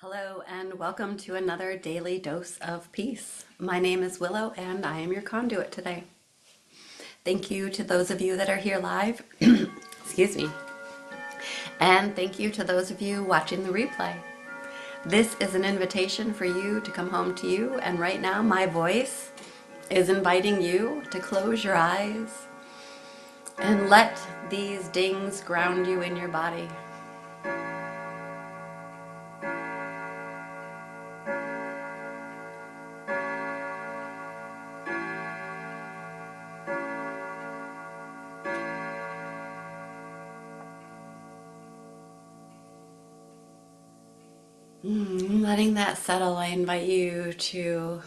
Hello, and welcome to another daily dose of peace. My name is Willow, and I am your conduit today. Thank you to those of you that are here live. Excuse me. And thank you to those of you watching the replay. This is an invitation for you to come home to you, and right now, my voice is inviting you to close your eyes and let these dings ground you in your body. Letting that settle, I invite you to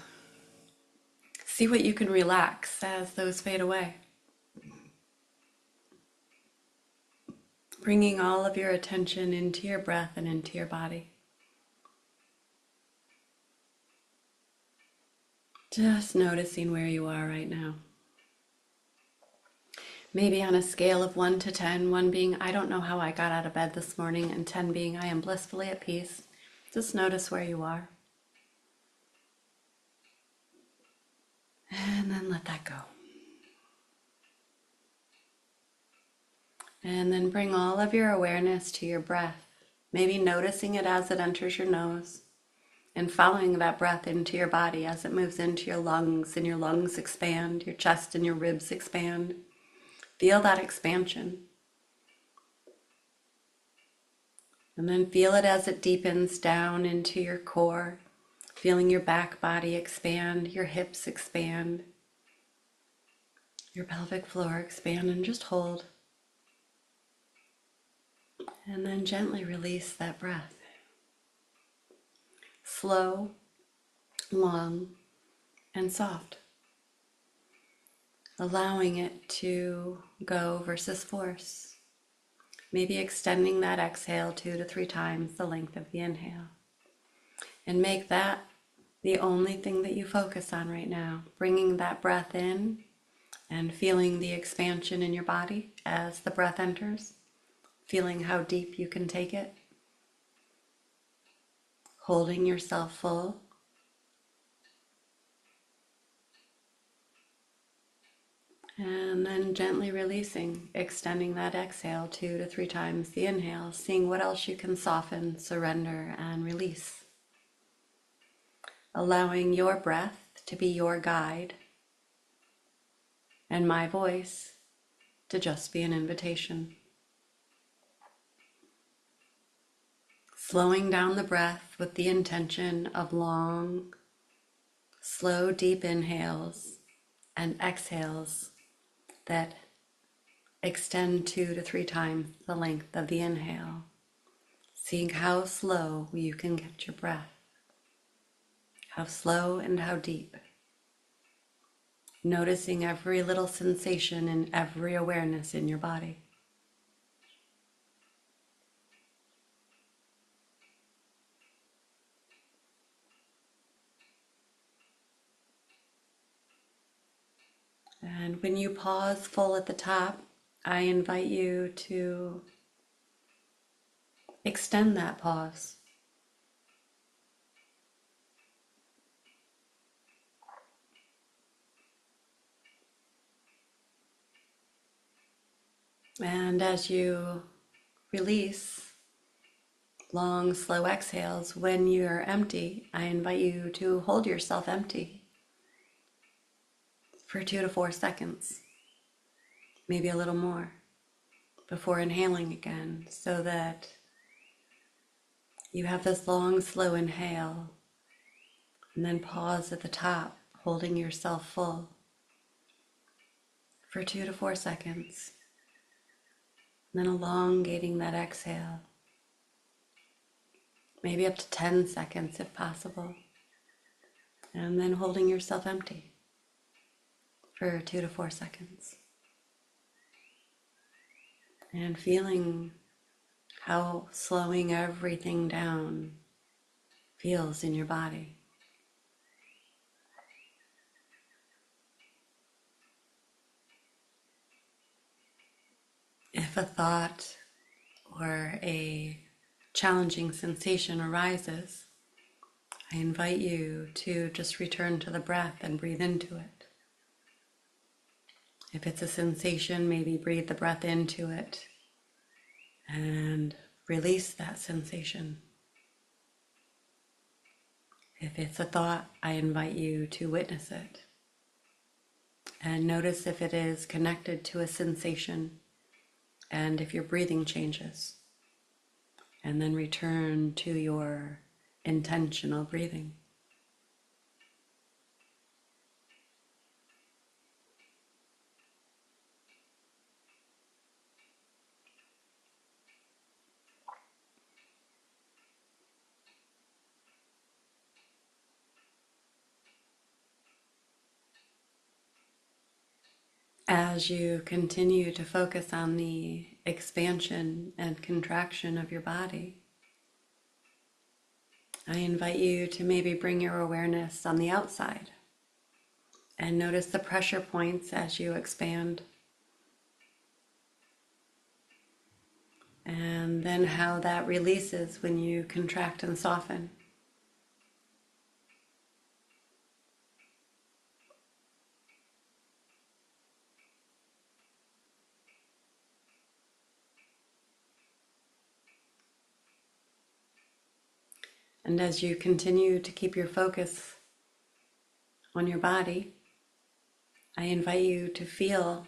see what you can relax as those fade away. Bringing all of your attention into your breath and into your body. Just noticing where you are right now. Maybe on a scale of 1 to 10, 1 being I don't know how I got out of bed this morning, and 10 being I am blissfully at peace. Just notice where you are. And then let that go. And then bring all of your awareness to your breath. Maybe noticing it as it enters your nose and following that breath into your body as it moves into your lungs, and your lungs expand, your chest and your ribs expand. Feel that expansion. And then feel it as it deepens down into your core, feeling your back body expand, your hips expand, your pelvic floor expand, and just hold. And then gently release that breath. Slow, long, and soft. Allowing it to go versus force. Maybe extending that exhale 2 to 3 times the length of the inhale. And make that the only thing that you focus on right now. Bringing that breath in and feeling the expansion in your body as the breath enters. Feeling how deep you can take it. Holding yourself full. And then gently releasing, extending that exhale 2 to 3 times the inhale, seeing what else you can soften, surrender, and release. Allowing your breath to be your guide, and my voice to just be an invitation. Slowing down the breath with the intention of long, slow, deep inhales and exhales that extend 2 to 3 times the length of the inhale, seeing how slow you can get your breath, how slow and how deep, noticing every little sensation and every awareness in your body. And when you pause full at the top, I invite you to extend that pause. And as you release long, slow exhales, when you're empty, I invite you to hold yourself empty for 2 to 4 seconds, maybe a little more, before inhaling again, so that you have this long, slow inhale, and then pause at the top, holding yourself full for 2 to 4 seconds, and then elongating that exhale, maybe up to 10 seconds if possible, and then holding yourself empty for 2 to 4 seconds. And feeling how slowing everything down feels in your body. If a thought or a challenging sensation arises, I invite you to just return to the breath and breathe into it. If it's a sensation, maybe breathe the breath into it and release that sensation. If it's a thought, I invite you to witness it and notice if it is connected to a sensation and if your breathing changes. And then return to your intentional breathing. As you continue to focus on the expansion and contraction of your body, I invite you to maybe bring your awareness on the outside and notice the pressure points as you expand, and then how that releases when you contract and soften. And as you continue to keep your focus on your body, I invite you to feel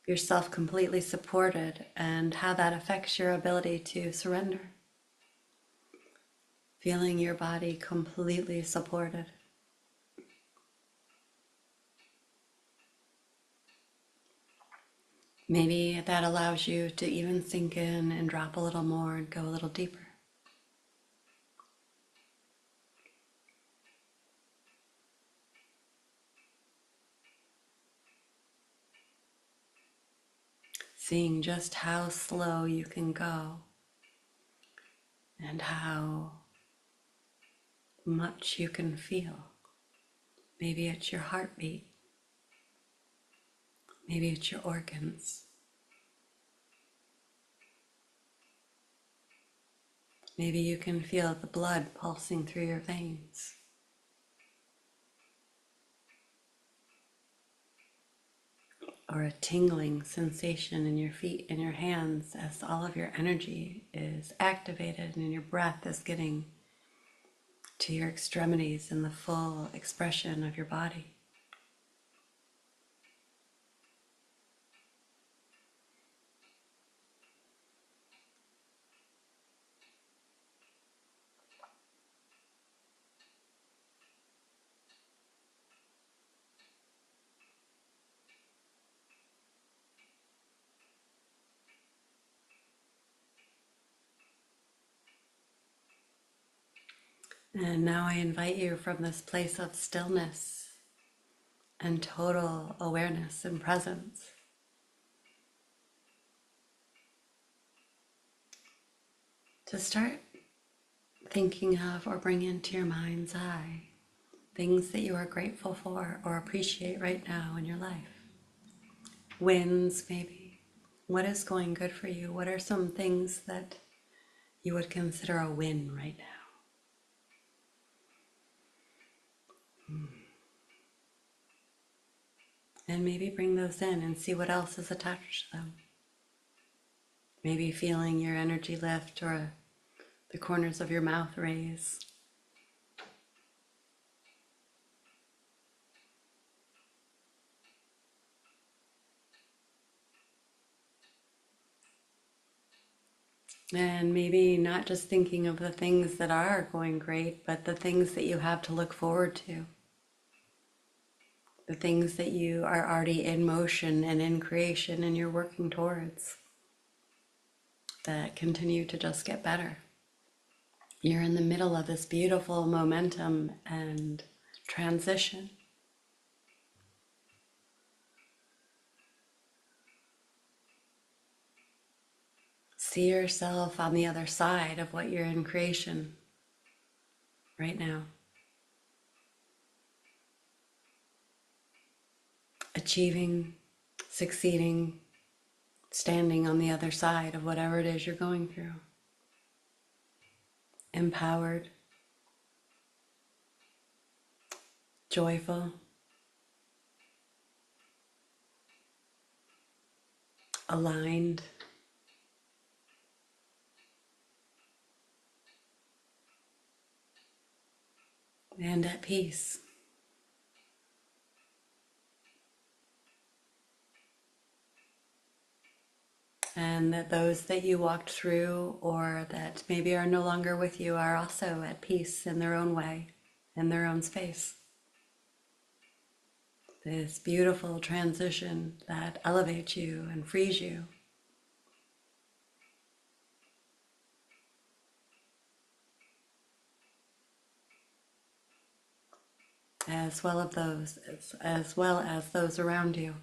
yourself completely supported and how that affects your ability to surrender. Feeling your body completely supported. Maybe that allows you to even sink in and drop a little more and go a little deeper. Seeing just how slow you can go and how much you can feel. Maybe it's your heartbeat. Maybe it's your organs. Maybe you can feel the blood pulsing through your veins. Or a tingling sensation in your feet and your hands as all of your energy is activated and your breath is getting to your extremities and the full expression of your body. And now I invite you from this place of stillness and total awareness and presence to start thinking of or bring into your mind's eye things that you are grateful for or appreciate right now in your life. Wins, maybe. What is going good for you? What are some things that you would consider a win right now? And maybe bring those in and see what else is attached to them. Maybe feeling your energy lift or the corners of your mouth raise. And maybe not just thinking of the things that are going great, but the things that you have to look forward to. The things that you are already in motion and in creation and you're working towards that continue to just get better. You're in the middle of this beautiful momentum and transition. See yourself on the other side of what you're in creation right now. Achieving, succeeding, standing on the other side of whatever it is you're going through. empowered, joyful, aligned, and at peace. And that those that you walked through or that maybe are no longer with you are also at peace in their own way, in their own space. This beautiful transition that elevates you and frees you. As well as those around you.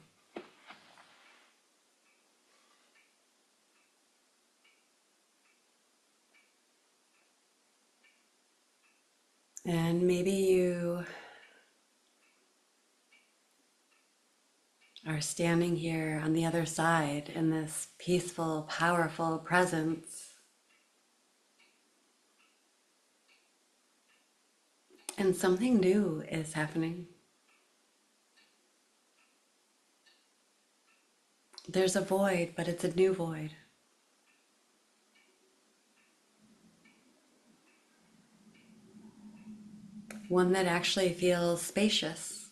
And maybe you are standing here on the other side in this peaceful, powerful presence. And something new is happening. There's a void, but it's a new void. One that actually feels spacious.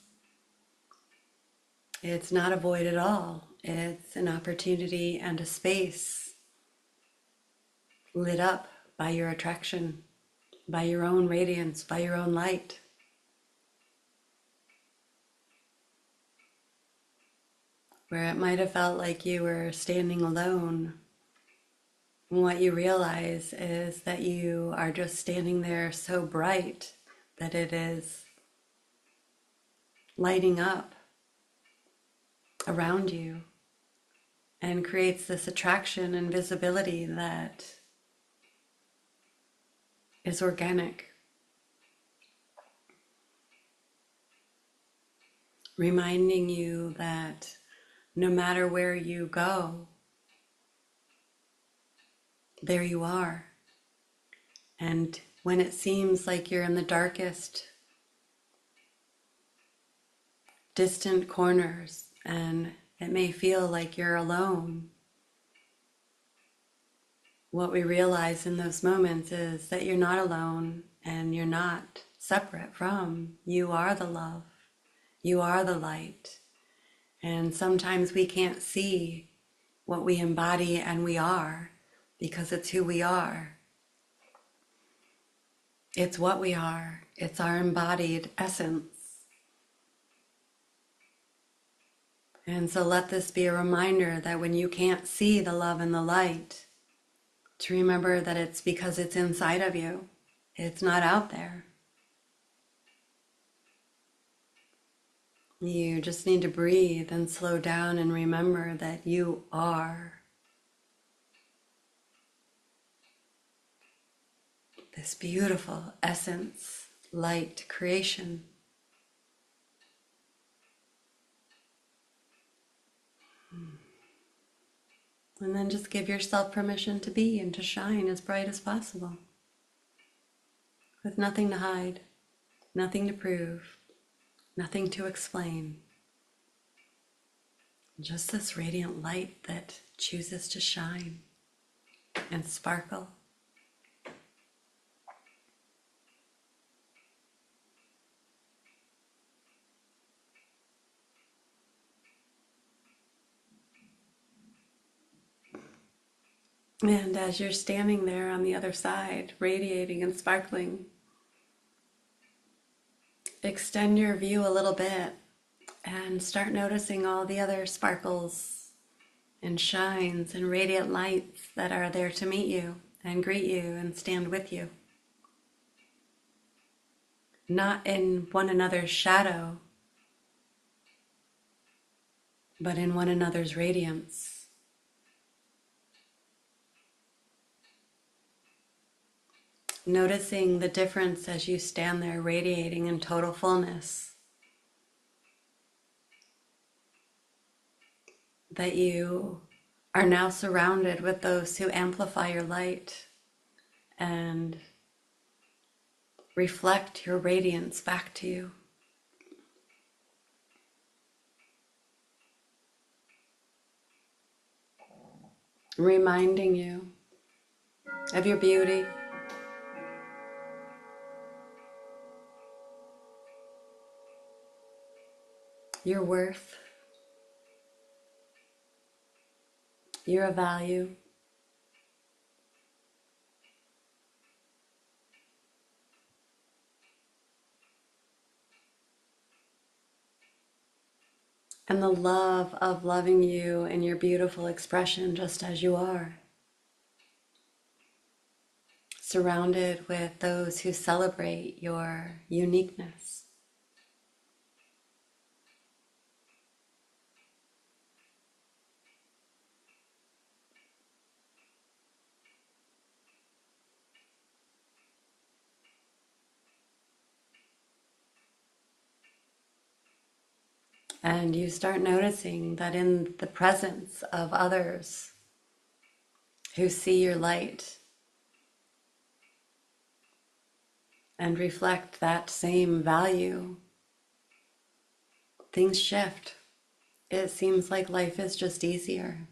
It's not a void at all. It's an opportunity and a space lit up by your attraction, by your own radiance, by your own light. Where it might have felt like you were standing alone, and what you realize is that you are just standing there so bright that it is lighting up around you and creates this attraction and visibility that is organic, reminding you that no matter where you go, there you are. And when it seems like you're in the darkest, distant corners, and it may feel like you're alone, what we realize in those moments is that you're not alone and you're not separate from. You are the love. You are the light. And sometimes we can't see what we embody and we are because it's who we are. It's what we are. It's our embodied essence. And so let this be a reminder that when you can't see the love and the light, to remember that it's because it's inside of you. It's not out there. You just need to breathe and slow down and remember that you are this beautiful essence, light, creation. And then just give yourself permission to be and to shine as bright as possible. With nothing to hide, nothing to prove, nothing to explain. Just this radiant light that chooses to shine and sparkle. And as you're standing there on the other side, radiating and sparkling, extend your view a little bit and start noticing all the other sparkles and shines and radiant lights that are there to meet you and greet you and stand with you. Not in one another's shadow, but in one another's radiance. Noticing the difference as you stand there radiating in total fullness. That you are now surrounded with those who amplify your light and reflect your radiance back to you. Reminding you of your beauty, your worth, your value. And the love of loving you and your beautiful expression just as you are. Surrounded with those who celebrate your uniqueness. And you start noticing that in the presence of others who see your light and reflect that same value, things shift. It seems like life is just easier,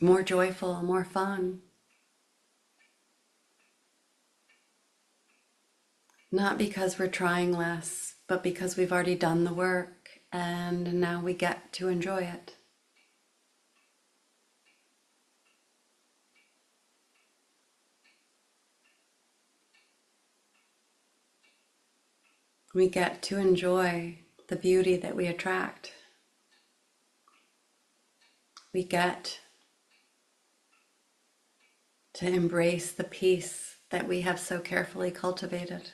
more joyful, more fun. Not because we're trying less, but because we've already done the work and now we get to enjoy it. We get to enjoy the beauty that we attract. We get to embrace the peace that we have so carefully cultivated.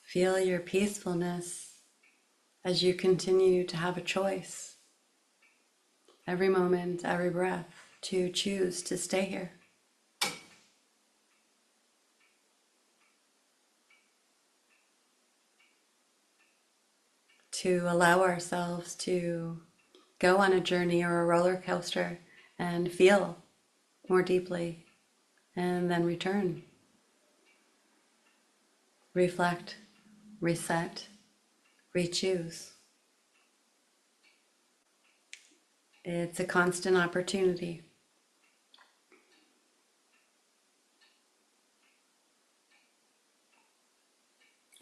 Feel your peacefulness as you continue to have a choice, every moment, every breath, to choose to stay here. To allow ourselves to go on a journey or a roller coaster and feel more deeply and then return. Reflect, reset, re-choose. It's a constant opportunity.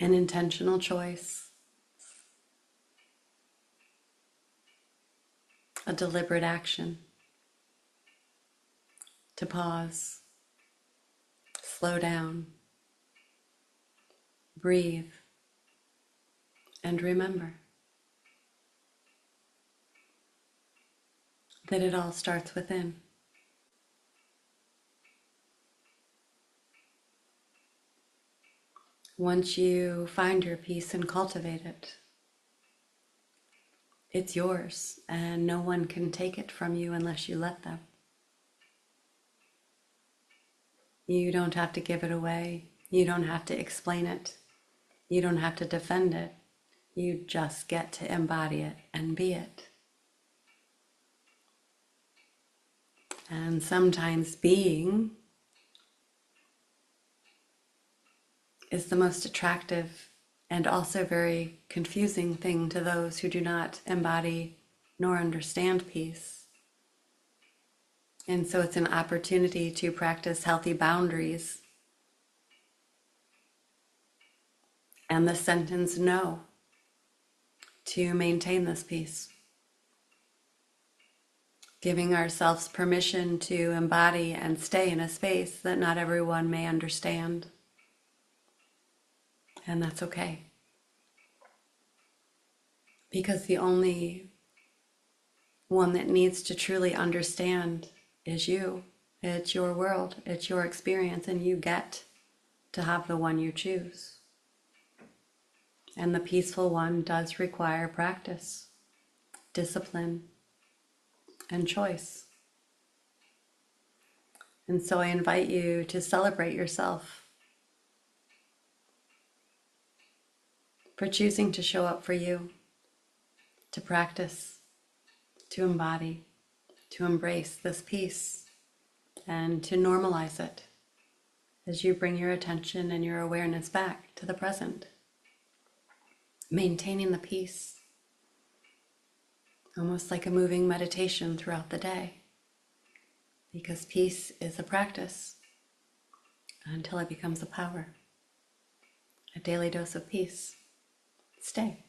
An intentional choice. A deliberate action. To pause. Slow down. Breathe. And remember that it all starts within. Once you find your peace and cultivate it, it's yours, and no one can take it from you unless you let them. You don't have to give it away. You don't have to explain it. You don't have to defend it. You just get to embody it and be it. And sometimes being is the most attractive and also very confusing thing to those who do not embody nor understand peace. And so it's an opportunity to practice healthy boundaries. And the sentence no to maintain this peace. Giving ourselves permission to embody and stay in a space that not everyone may understand. And that's okay. Because the only one that needs to truly understand is you. It's your world, it's your experience, and you get to have the one you choose. And the peaceful one does require practice, discipline, and choice. And so I invite you to celebrate yourself for choosing to show up for you, to practice, to embody, to embrace this peace, and to normalize it as you bring your attention and your awareness back to the present, maintaining the peace, almost like a moving meditation throughout the day, because peace is a practice until it becomes a power. A daily dose of peace. Stay.